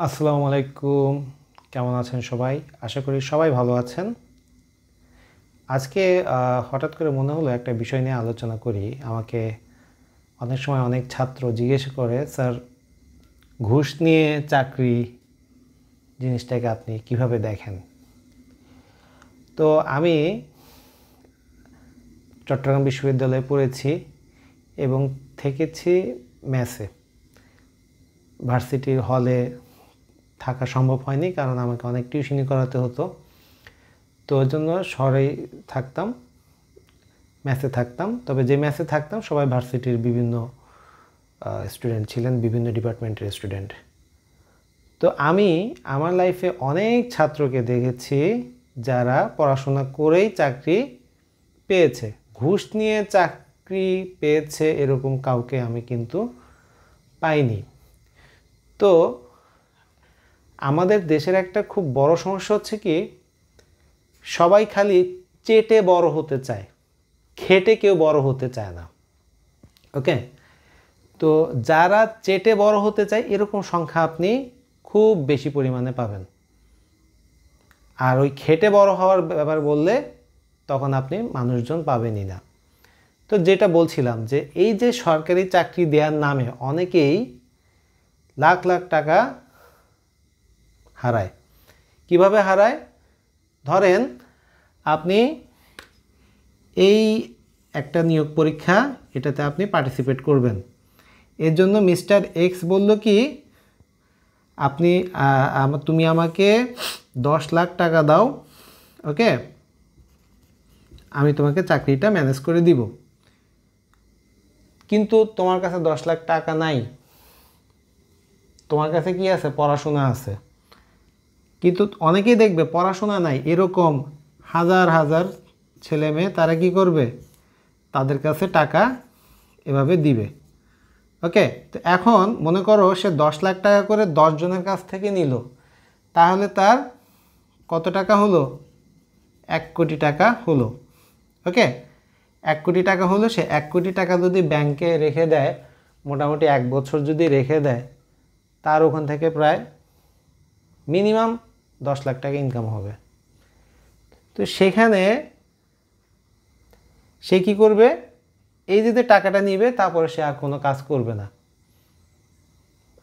আসসালামু আলাইকুম। কেমন আছেন সবাই? আশা করি সবাই ভালো আছেন। আজকে হঠাৎ করে মনে হলো একটা বিষয় নিয়ে আলোচনা করি। আমাকে অনেক সময় অনেক ছাত্র জিজ্ঞেস করে, স্যার ঘুষ নিয়ে চাকরি জিনিসটাকে আপনি কিভাবে দেখেন? তো আমি চট্টগ্রাম বিশ্ববিদ্যালয়ে পড়েছি এবং থেকেছি মেসে। ভার্সিটির হলে থাকা সম্ভব হয়নি, কারণ আমাকে অনেক টিউশনি করাতে হতো। তো ওই জন্য শহরেই থাকতাম, মেসে থাকতাম। তবে যে মেসে থাকতাম সবাই ভার্সিটির বিভিন্ন স্টুডেন্ট ছিলেন, বিভিন্ন ডিপার্টমেন্টের স্টুডেন্ট। তো আমি আমার লাইফে অনেক ছাত্রকে দেখেছি যারা পড়াশোনা করেই চাকরি পেয়েছে। ঘুষ নিয়ে চাকরি পেয়েছে এরকম কাউকে আমি কিন্তু পাইনি। তো আমাদের দেশের একটা খুব বড় সমস্যা হচ্ছে কি, সবাই খালি চেটে বড় হতে চায়, খেটে কেউ বড় হতে চায় না। ওকে, তো যারা চেটে বড় হতে চায় এরকম সংখ্যা আপনি খুব বেশি পরিমাণে পাবেন। আর ওই খেটে বড় হওয়ার ব্যাপার বললে তখন আপনি মানুষজন পাবেনই না। তো যেটা বলছিলাম যে এই যে সরকারি চাকরি দেওয়ার নামে অনেকেই লাখ লাখ টাকা হারায়। কিভাবে হারায়? ধরেন আপনি এই একটা নিয়োগ পরীক্ষা, এটাতে আপনি পার্টিসিপেট করবেন। এর জন্য মিস্টার এক্স বলল কি, আপনি তুমি আমাকে 10 লাখ টাকা দাও, ওকে, আমি তোমাকে চাকরিটা ম্যানেজ করে দিব। কিন্তু তোমার কাছে 10 লাখ টাকা নাই, তোমার কাছে কি আছে? পড়াশোনা আছে। কিন্তু অনেকেই দেখবে পড়াশোনা নাই এরকম হাজার হাজার ছেলে মেয়ে, তারা কি করবে? তাদের কাছে টাকা এভাবে দিবে। ওকে, তো এখন মনে করো সে 10 লাখ টাকা করে 10 জনের কাছ থেকে নিল, তাহলে তার কত টাকা হলো? 1 কোটি টাকা হলো। ওকে, 1 কোটি টাকা হলো। সে 1 কোটি টাকা যদি ব্যাংকে রেখে দেয়, মোটামুটি 1 বছর যদি রেখে দেয়, তার ওখান থেকে প্রায় মিনিমাম 10 লাখ টাকা ইনকাম হবে। তো সেখানে সে কি করবে? এই যে টাকাটা নিবে, তারপরে সে আর কোনো কাজ করবে না,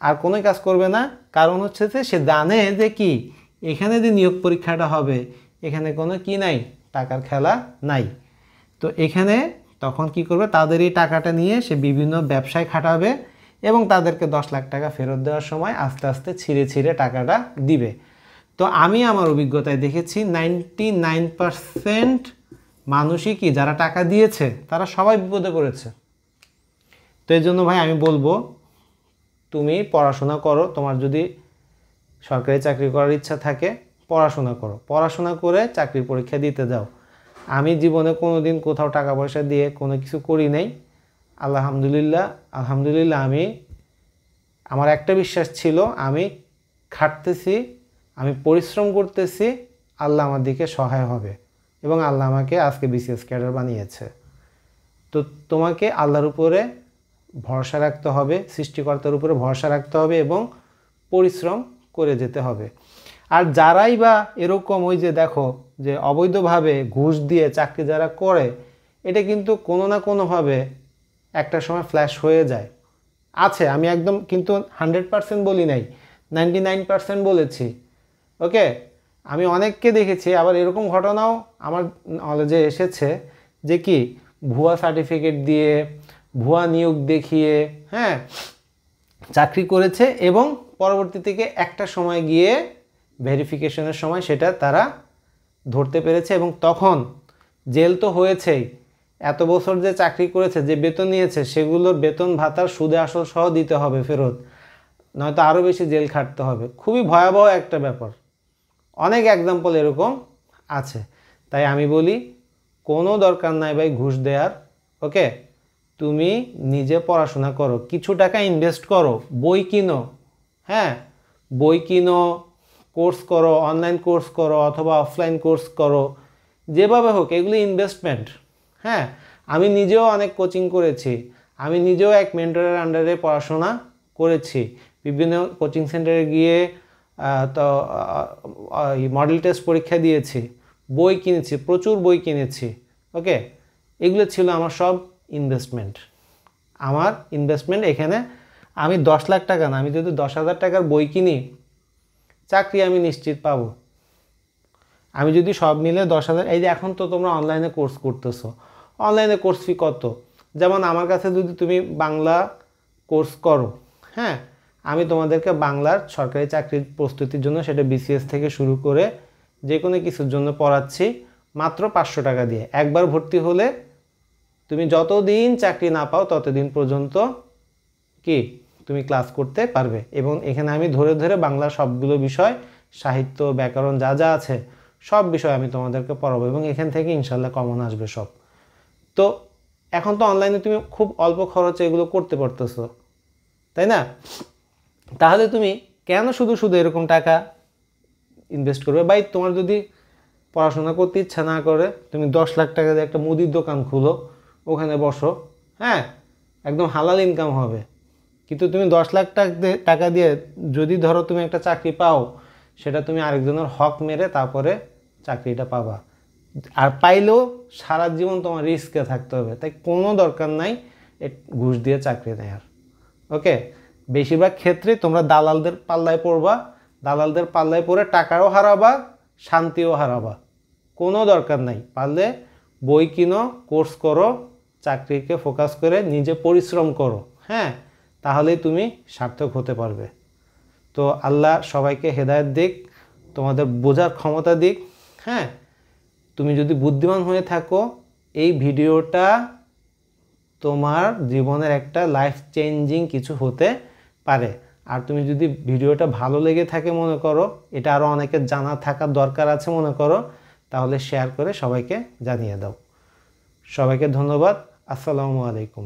আর কোনো কাজ করবে না। কারণ হচ্ছে যে সে জানে যে কি, এখানে যে নিয়োগ পরীক্ষাটা হবে এখানে কোনো কি নাই, টাকার খেলা নাই। তো এখানে তখন কি করবে? তাদের এই টাকাটা নিয়ে সে বিভিন্ন ব্যবসায় খাটাবে এবং তাদেরকে 10 লাখ টাকা ফেরত দেওয়ার সময় আস্তে আস্তে ছিঁড়ে ছিঁড়ে টাকাটা দিবে। তো আমি আমার অভিজ্ঞতায় দেখেছি 99% মানুষই কি, যারা টাকা দিয়েছে তারা সবাই বিপদে পড়েছে। তো এই জন্য ভাই আমি বলবো, তুমি পড়াশোনা করো। তোমার যদি সরকারি চাকরি করার ইচ্ছা থাকে, পড়াশোনা করো, পড়াশোনা করে চাকরির পরীক্ষা দিতে যাও। আমি জীবনে কোনো দিন কোথাও টাকা পয়সা দিয়ে কোনো কিছু করি নাই। আলহামদুলিল্লাহ আমি, আমার একটা বিশ্বাস ছিল, আমি খাটতেছি, আমি পরিশ্রম করতেছি, আল্লাহ আমার দিকে সহায় হবে এবং আল্লাহ আমাকে আজকে বিসিএস ক্যাডার বানিয়েছে। তো তোমাকে আল্লাহর উপরে ভরসা রাখতে হবে, সৃষ্টিকর্তার উপরে ভরসা রাখতে হবে এবং পরিশ্রম করে যেতে হবে। আর যারাই বা এরকম ওই যে দেখো যে অবৈধভাবে ঘুষ দিয়ে চাকরি যারা করে, এটা কিন্তু কোনো না কোনোভাবে একটা সময় ফ্ল্যাশ হয়ে যায়। আছে, আমি একদম কিন্তু 100% বলি নাই, 99% বলেছি। ওকে, আমি অনেককে দেখেছি। আবার এরকম ঘটনাও আমার নলেজে এসেছে যে কি, ভুয়া সার্টিফিকেট দিয়ে, ভুয়া নিয়োগ দেখিয়ে, হ্যাঁ, চাকরি করেছে এবং পরবর্তী থেকে একটা সময় গিয়ে ভেরিফিকেশনের সময় সেটা তারা ধরতে পেরেছে এবং তখন জেল তো হয়েছেই। এত বছর যে চাকরি করেছে, যে বেতন নিয়েছে, সেগুলোর বেতন ভাতার সুদে আসল সহ দিতে হবে ফেরত, নয়তো আরও বেশি জেল খাটতে হবে। খুবই ভয়াবহ একটা ব্যাপার। অনেক এক্সাম্পল এরকম আছে। তাই আমি বলি, কোনো দরকার নাই ভাই ঘুষ দেওয়ার। ওকে, তুমি নিজে পড়াশোনা করো, কিছু টাকা ইনভেস্ট করো, বই কিনো, হ্যাঁ, বই কিনো, কোর্স করো, অনলাইন কোর্স করো অথবা অফলাইন কোর্স করো, যেভাবে হোক এগুলি ইনভেস্টমেন্ট। হ্যাঁ, আমি নিজেও অনেক কোচিং করেছি, আমি নিজেও এক মেন্টরের আন্ডারে পড়াশোনা করেছি, বিভিন্ন কোচিং সেন্টারে গিয়ে তো মডেল টেস্ট পরীক্ষা দিয়েছি, বই কিনেছি, প্রচুর বই কিনেছি। ওকে, এগুলো ছিল আমার সব ইনভেস্টমেন্ট। আমার ইনভেস্টমেন্ট এখানে আমি 10 লাখ টাকা না, আমি যদি 10,000 টাকার বই কিনি, চাকরি আমি নিশ্চিত পাবো। আমি যদি সব মিলে 10,000, এই যে এখন তো তোমরা অনলাইনে কোর্স করতেছো, অনলাইনে কোর্স ফি কত? যেমন আমার কাছে যদি তুমি বাংলা কোর্স করো, হ্যাঁ, আমি তোমাদেরকে বাংলার সরকারি চাকরির প্রস্তুতির জন্য, সেটা বিসিএস থেকে শুরু করে যে কোনো কিছুর জন্য পড়াচ্ছি মাত্র 500 টাকা দিয়ে। একবার ভর্তি হলে তুমি যতদিন চাকরি না পাও ততদিন পর্যন্ত কি তুমি ক্লাস করতে পারবে। এবং এখানে আমি ধরে ধরে বাংলার সবগুলো বিষয়, সাহিত্য, ব্যাকরণ যা যা আছে সব বিষয় আমি তোমাদেরকে পড়াবো, এবং এখান থেকে ইনশাল্লাহ কমন আসবে সব। তো এখন তো অনলাইনে তুমি খুব অল্প খরচে এগুলো করতে পারতেছো, তাই না? তাহলে তুমি কেন শুধু শুধু এরকম টাকা ইনভেস্ট করবে? ভাই, তোমার যদি পড়াশোনা করতে ইচ্ছা না করে, তুমি 10 লাখ টাকা দিয়ে একটা মুদির দোকান খুলো, ওখানে বসো, হ্যাঁ, একদম হালাল ইনকাম হবে। কিন্তু তুমি 10 লাখ টাকা দিয়ে যদি ধরো তুমি একটা চাকরি পাও, সেটা তুমি আরেকজনের হক মেরে তারপরে চাকরিটা পাবা, আর পাইলেও সারা জীবন তোমার রিস্কে থাকতে হবে। তাই কোনো দরকার নাই ঘুষ দিয়ে চাকরি নেওয়ার। ওকে, বেশিরভাগ ক্ষেত্রে তোমরা দালালদের পাল্লায় পড়বা, দালালদের পাল্লায় পড়ে টাকাও হারাবা, শান্তিও হারাবা। কোনো দরকার নাই। পারলে বই কিনো, কোর্স করো, চাকরিকে ফোকাস করে নিজে পরিশ্রম করো, হ্যাঁ, তাহলেই তুমি সার্থক হতে পারবে। তো আল্লাহ সবাইকে হেদায়েত দিক, তোমাদের বোঝার ক্ষমতা দিক। হ্যাঁ, তুমি যদি বুদ্ধিমান হয়ে থাকো, এই ভিডিওটা তোমার জীবনের একটা লাইফ চেঞ্জিং কিছু হতে পারে। আর তুমি যদি ভিডিওটা ভালো লেগে থাকে, মনে করো এটা আরও অনেকের জানা থাকার দরকার আছে মনে করো, তাহলে শেয়ার করে সবাইকে জানিয়ে দাও। সবাইকে ধন্যবাদ। আসসালামু আলাইকুম।